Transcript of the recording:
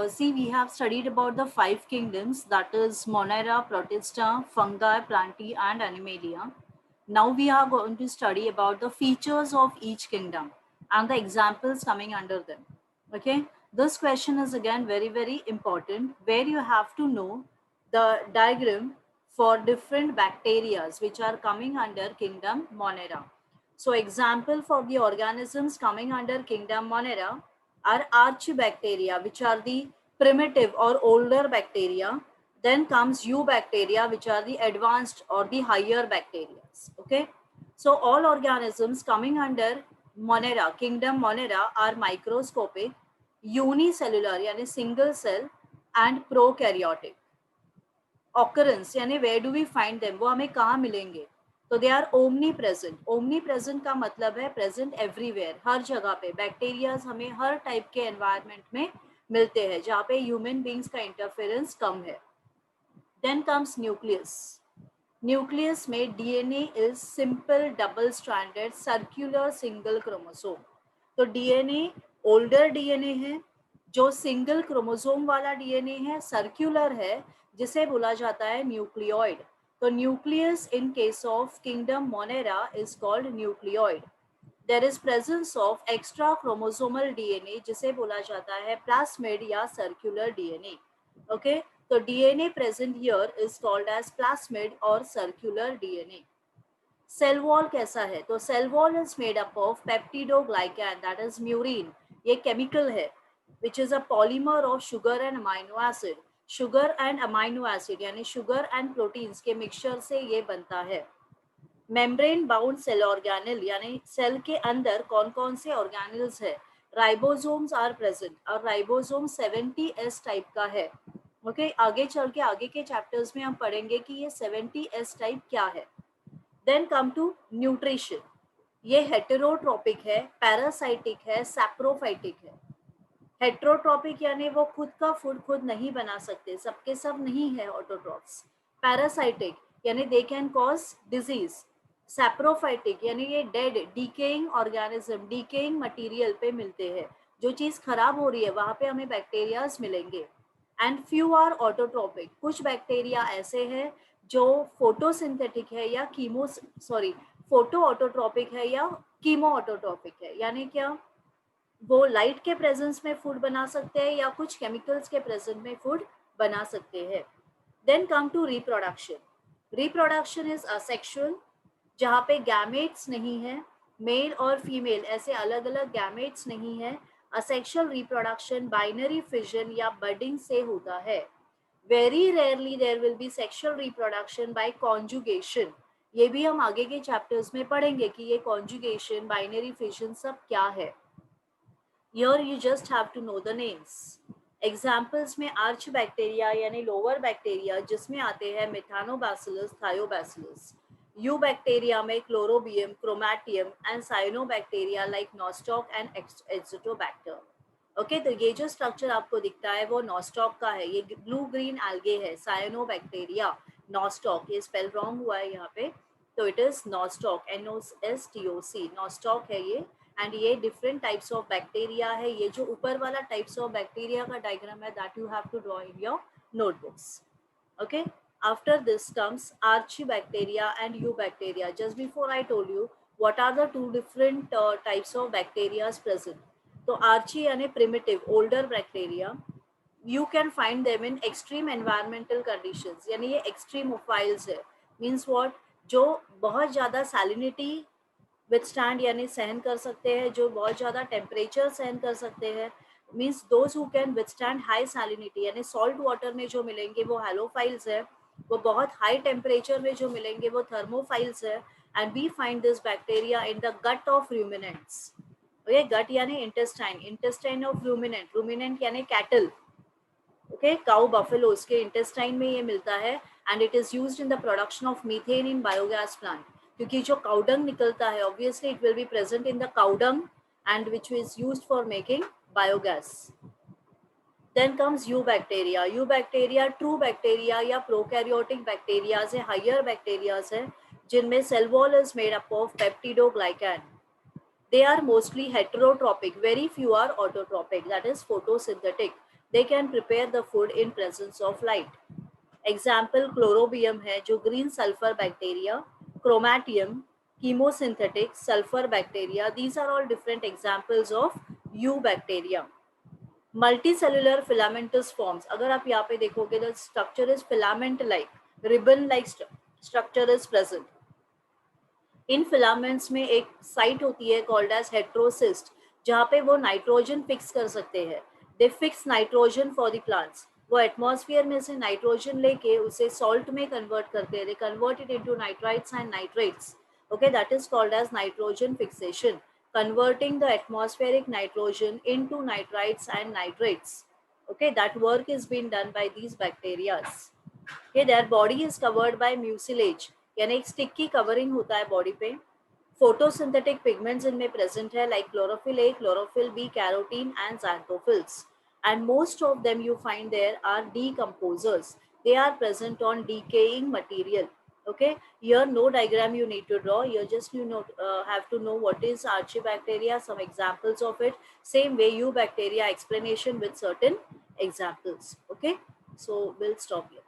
see, we have studied about the five kingdoms, that is Monera, Protista, Fungi, Plantae, and Animalia. Now we are going to study about the features of each kingdom and the examples coming under them. Okay, this question is again very, very important, where you have to know the diagram for different bacteria which are coming under kingdom Monera. So example for the organisms coming under kingdom Monera are archibacteria, which are the primitive or older bacteria. Then comes eubacteria, which are the advanced or the higher bacteria. Okay, so all organisms coming under Monera, kingdom Monera, are microscopic, unicellular यानी single cell, and prokaryotic. Occurrence यानी where do we find them, वो हमें कहाँ मिलेंगे? तो they are omnipresent. Omnipresent का मतलब है प्रेजेंट एवरीवेयर, हर जगह पे. बैक्टीरियाज हमें हर टाइप के एनवायरनमेंट में मिलते हैं जहाँ पे ह्यूमन बींग्स का इंटरफेरेंस कम है. Then comes nucleus. न्यूक्लियस में DNA is simple double stranded circular single chromosome. तो डीएनए ओल्डर डीएनए है, जो सिंगल क्रोमोसोम वाला डीएनए है, सर्क्यूलर है, जिसे बोला जाता है न्यूक्लियोइड. तो nucleus in case of kingdom Monera is called nucleoid. There is presence of extra chromosomal DNA, जिसे बोला जाता है प्लास्मिड या सर्क्यूलर डीएनए. ओके, तो DNA present here is called as plasmid और सर्क्यूलर डीएनए. सेल वॉल कैसा है? तो cell wall is made up of peptidoglycan, that is murein. ये केमिकल है which is a polymer of sugar and amino acid. Sugar and amino acid यानी sugar and proteins के mixture से ये बनता है. मेम्ब्रेन बाउंड सेल ऑर्गेनल यानी cell के अंदर कौन कौन से ऑर्गेनल्स है? राइबोसोम्स आर प्रेजेंट और राइबोसोम 70S टाइप का है. ओके, आगे चल के आगे के चैप्टर्स में हम पढ़ेंगे कि ये 70S टाइप क्या है. Then come to nutrition. ये हेटेरोट्रोपिक है, पैरासाइटिक है, सैप्रोफाइटिक है. हेटेरोट्रोपिक यानी वो खुद का फूड खुद नहीं बना सकते, सबके सब नहीं है ऑटोट्रॉफ्स. पैरासाइटिक यानी they can cause disease. Saprophytic यानी ये dead decaying organism, decaying material पे मिलते हैं. जो चीज खराब हो रही है वहां पे हमें बैक्टीरियाज मिलेंगे. And few are autotrophic. कुछ बैक्टीरिया ऐसे हैं जो फोटोसिंथेटिक है या फोटो ऑटोट्रोपिक है या कीमो ऑटोट्रोपिक है. यानी क्या? वो लाइट के प्रेजेंस में फूड बना सकते हैं या कुछ केमिकल्स के प्रेजेंस में फूड बना सकते हैं. Then come to reproduction. Reproduction is asexual, जहाँ पे गैमेट्स नहीं है, मेल और फीमेल ऐसे अलग अलग गैमेट्स नहीं है. असेक्सुअल रिप्रोडक्शन बाइनरी फिजन या बडिंग से होता है. Very rarely there will be sexual reproduction by conjugation. ये भी हम आगे के चैप्टर्स में पढ़ेंगे कि ये कॉन्जुगेशन, बाइनरी फिजन सब क्या है. Here you just have to know the names. Examples में आर्च बैक्टीरिया यानी लोअर बैक्टीरिया, जिसमें आते हैं मिथानोबैसिलस, थायोबैसिलस. यू बैक्टीरिया में chlorobium, chromatium and cyanobacteria like nostoc and azotobacter. Okay, तो ये जो स्ट्रक्चर आपको दिखता है वो नॉस्टॉक का है. ये ब्लू ग्रीन एल्गे है. साइनोबैक्टीरिया, नॉस्टॉक, ये स्पेल रॉन्ग हुआ है यहाँ पे, तो it is nostoc, NOSTOC, nostoc है ये. एंड ये डिफरेंट टाइप्स ऑफ बैक्टीरिया है. ये जो ऊपर वाला टाइप्स ऑफ बैक्टीरिया का डायग्राम है that you have to draw in your notebooks. Okay, after this comes archaebacteria and eubacteria. Just before I told you what are the two different types of bacteria present. तो Archie यानी primitive older bacteria. You can find them in extreme environmental conditions, यानी ये extremophiles है. Means what? जो बहुत ज़्यादा salinity withstand यानी सहन कर सकते हैं, जो बहुत ज़्यादा टेम्परेचर सहन कर सकते हैं. Means those who can withstand high salinity यानी सॉल्ट वाटर में जो मिलेंगे वो हैलोफाइल्स है. वो बहुत हाई टेम्परेचर में जो मिलेंगे वो थर्मोफाइल्स है. And we find this bacteria in the gut of ruminants. Okay, gut यानी intestine, intestine of ruminant, ruminant यानी कैटल. ओके, काउ बफेलो, इसके इंटेस्टाइन में ये मिलता है. And it is used in the production of methane in biogas plant. क्योंकि जो cow dung निकलता है obviously it will be present in the cowdung and which is used for making biogas. Then comes eubacteria. You bacteria true bacteria या prokaryotic bacterias है, higher bacterias है, जिनमें cell wall is made up of peptidoglycan. They are mostly heterotropic, very few are autotropic, that is photosynthetic. They can prepare the food in presence of light. Example chlorobium है जो green sulfur bacteria, chromatium, chemosynthetic sulfur bacteria. These are all different examples of U bacteria. Multicellular filamentous forms. अगर आप यहाँ पे देखोगे the structure is filament like, ribbon like structure is present. In filaments में एक site होती है called as heterocyst, जहाँ पे वो नाइट्रोजन फिक्स कर सकते हैं. दे fix nitrogen for the plants. वो एटमॉस्फेयर में से नाइट्रोजन लेके उसे सॉल्ट में कन्वर्ट करते हैं. They convert it into nitrites and nitrates. Okay, that is called as nitrogen fixation, converting the atmospheric nitrogen into nitrites and nitrates. Okay, that work is being done by these bacteria. Okay, their body is covered by mucilage, यानी एक sticky covering होता है body पे. Photosynthetic pigments इनमें present है like chlorophyll A, chlorophyll B, carotene and xanthophylls. And most of them you find there are decomposers. They are present on decaying material. Okay, here no diagram you need to draw. You just have to know what is archibacteria, some examples of it. Same way Eubacteria explanation with certain examples. Okay, so we'll stop here.